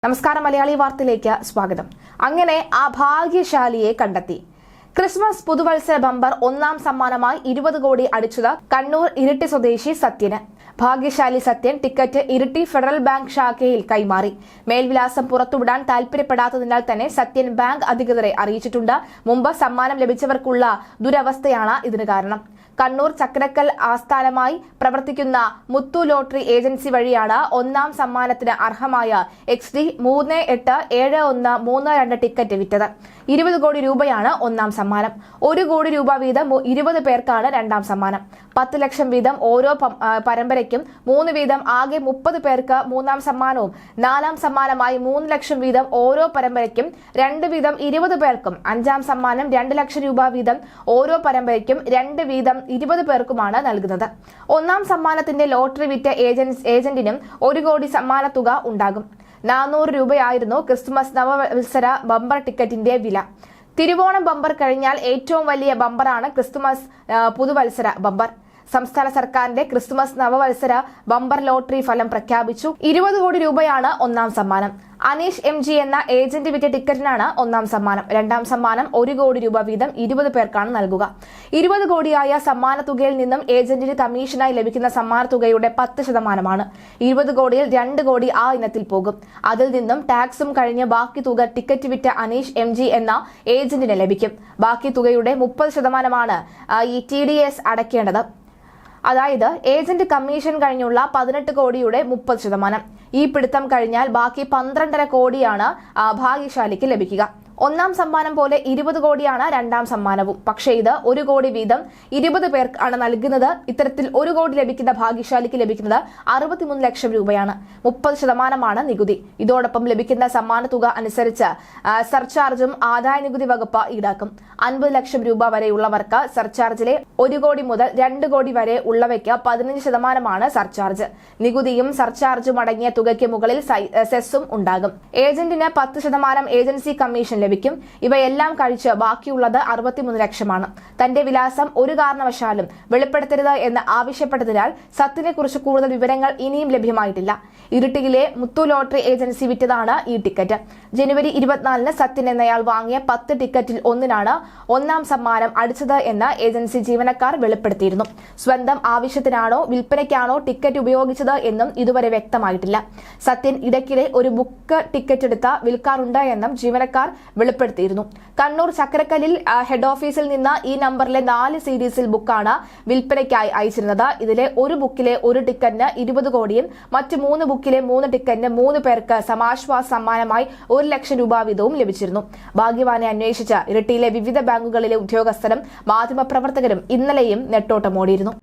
നമസ്കാരം മലയാളി വാർത്തയിലേക്ക് സ്വാഗതം. അങ്ങനെ ആ ഭാഗ്യശാലിയെ കണ്ടെത്തി. ക്രിസ്മസ് പുതുവത്സര ബമ്പർ ഒന്നാം സമ്മാനമായി 20 കോടി അടിച്ചത് കണ്ണൂർ ഇരിട്ടി സ്വദേശി സത്യന്. ഭാഗ്യശാലി Sathyan ticket Iritty Federal Bank ശാഖയിൽ കൈമാറി. മേൽവിലാസം പുറത്തുവിടാൻ താൽപര്യപ്പെടാത്തതിനാൽ തന്നെ സത്യൻ ബാങ്ക് അധികൃതരെ അറിയിച്ചിട്ടുണ്ട്. മുമ്പ് സമ്മാനം ലഭിച്ചവർക്കുള്ള ദുരവസ്ഥയാണ് ഇതിന് കാരണം. കണ്ണൂർ ചക്രക്കൽ ആസ്ഥാനമായി പ്രവർത്തിക്കുന്ന മുത്തു ലോട്ടറി ഏജൻസി വഴിയാണ് ഒന്നാം സമ്മാനത്തിന് അർഹമായ XD 387132 ടിക്കറ്റ് വിറ്റത്. 20 കോടി രൂപയാണ് ഒന്നാം സമ്മാനം. 1 കോടി രൂപ വീതം 20 പേർക്കാണ് രണ്ടാം സമ്മാനം. 10 ലക്ഷം വീതം ഓരോ പരമ്പരയ്ക്കും 3 വീതം ആകെ 30 പേർക്ക് മൂന്നാം സമ്മാനവും 4ാം സമ്മാനമായി 3 ലക്ഷം വീതം ഓരോ പരമ്പരയ്ക്കും 2 വീതം 20 പേർക്കും 5ാം സമ്മാനം 2 ലക്ഷം രൂപ വീതം ഓരോ പരമ്പരയ്ക്കും 2 വീതം 20 പേർക്കുമാണ് നൽകുന്നത്. ഒന്നാം സമ്മാനത്തിന്റെ ലോട്ടറി വിറ്റ ഏജന്റിനും 1 കോടി സമ്മാന തുക ഉണ്ടാകും. 400 രൂപയായിരുന്നു ക്രിസ്തുമസ് നവവത്സര ബമ്പർ ടിക്കറ്റിന്റെ വില. തിരുവോണം ബമ്പർ കഴിഞ്ഞാൽ ഏറ്റവും വലിയ ബമ്പറാണ് ക്രിസ്തുമസ് പുതുവത്സര ബമ്പർ. സംസ്ഥാന സർക്കാരിന്റെ ക്രിസ്തുമസ് നവവത്സര ബമ്പർ ലോട്ടറി ഫലം പ്രഖ്യാപിച്ചു. 20 കോടി രൂപയാണ് ഒന്നാം സമ്മാനം. അനീഷ് MG എന്ന ഏജന്റ് വിറ്റ ടിക്കറ്റിനാണ് ഒന്നാം സമ്മാനം. രണ്ടാം സമ്മാനം 1 കോടി രൂപ വീതം 20 പേർക്കാണ് നൽകുക. 20 കോടിയായ സമ്മാന തുകയിൽ നിന്നും ഏജന്റിന് കമ്മീഷനായി ലഭിക്കുന്ന സമ്മാന തുകയുടെ 10%. 20 കോടിയിൽ 2 കോടി ആ ഇനത്തിൽ പോകും. അതിൽ നിന്നും ടാക്സും കഴിഞ്ഞ് ബാക്കി തുക ടിക്കറ്റ് വിറ്റ അനീഷ് MG എന്ന ഏജന്റിന് ലഭിക്കും. ബാക്കി തുകയുടെ 30%മാണ് ഈ TDS അടയ്ക്കേണ്ടത്. അതായത് ഏജന്റ് കമ്മീഷൻ കഴിഞ്ഞുള്ള 18 കോടിയുടെ 30%. ഈ പിടുത്തം കഴിഞ്ഞാൽ ബാക്കി 12.5 കോടിയാണ് ഭാഗ്യശാലിക്ക് ലഭിക്കുക. ഒന്നാം സമ്മാനം പോലെ 20 കോടിയാണ് രണ്ടാം സമ്മാനവും. പക്ഷേ ഇത് 1 കോടി വീതം 20 പേർക്കാണ് നൽകുന്നത്. ഇത്തരത്തിൽ 1 കോടി ലഭിക്കുന്ന ഭാഗ്യശാലിക്ക് ലഭിക്കുന്നത് 63 ലക്ഷം രൂപയാണ്. 30% നികുതി. ഇതോടൊപ്പം ലഭിക്കുന്ന സമ്മാന തുക അനുസരിച്ച് സർചാർജും ആദായ നികുതി വകുപ്പ് ഈടാക്കും. 50 ലക്ഷം രൂപ വരെയുള്ളവർക്ക് സർചാർജിലെ 1 കോടി മുതൽ 2 കോടി വരെ ഉള്ളവയ്ക്ക് 15% സർചാർജ്. നികുതിയും സർചാർജും അടങ്ങിയ തുകയ്ക്ക് മുകളിൽ സെസ്സും ഉണ്ടാകും. ഏജന്റിന് 10% ഏജൻസി കമ്മീഷൻ ലഭിക്കും. ഇവയെല്ലാം കഴിച്ച് ബാക്കിയുള്ളത് 63 ലക്ഷമാണ്. തന്റെ വിലാസം ഒരു കാരണവശാലും വെളിപ്പെടുത്തരുത് എന്ന് ആവശ്യപ്പെട്ടതിനാൽ സത്യനെ കുറിച്ച് കൂടുതൽ വിവരങ്ങൾ ഇനിയും ലഭ്യമായിട്ടില്ല. ഇരിട്ടിയിലെ മുത്തു ലോട്ടറി ഏജൻസി വിറ്റതാണ് ഈ ടിക്കറ്റ്. ജനുവരി 24-ന് സത്യൻ എന്നയാൾ വാങ്ങിയ 10 ടിക്കറ്റിൽ ഒന്നിനാണ് ഒന്നാം സമ്മാനം അടിച്ചത് എന്ന് ഏജൻസി ജീവനക്കാർ വെളിപ്പെടുത്തിയിരുന്നു. സ്വന്തം ആവശ്യത്തിനാണോ വിൽപ്പനയ്ക്കാണോ ടിക്കറ്റ് ഉപയോഗിച്ചത് എന്നും ഇതുവരെ വ്യക്തമായിട്ടില്ല. സത്യൻ ഇടയ്ക്കിടെ ഒരു ബുക്ക് ടിക്കറ്റ് എടുത്ത് വിൽക്കാറുണ്ട് എന്നും ജീവനക്കാർ വെളിപ്പെടുത്തിയിരുന്നു. കണ്ണൂർ ചക്രക്കലിൽ ഹെഡ് ഓഫീസിൽ നിന്ന് ഈ നമ്പറിലെ 4 സീരീസിൽ ബുക്കാണ് വിൽപ്പനയ്ക്കായി അയച്ചിരുന്നത്. ഇതിലെ ഒരു ബുക്കിലെ ഒരു ടിക്കറ്റിന് 20 കോടിയും മറ്റ് 3 ബുക്കിലെ 3 ടിക്കറ്റിന് 3 പേർക്ക് സമാശ്വാസ സമ്മാനമായി 1 ലക്ഷം രൂപ വീതവും ലഭിച്ചിരുന്നു. ഭാഗ്യവാനെ അന്വേഷിച്ച ഇരിട്ടിയിലെ വിവിധ ബാങ്കുകളിലെ ഉദ്യോഗസ്ഥരും മാധ്യമപ്രവർത്തകരും ഇന്നലെയും നെട്ടോട്ടമോടിയിരുന്നു.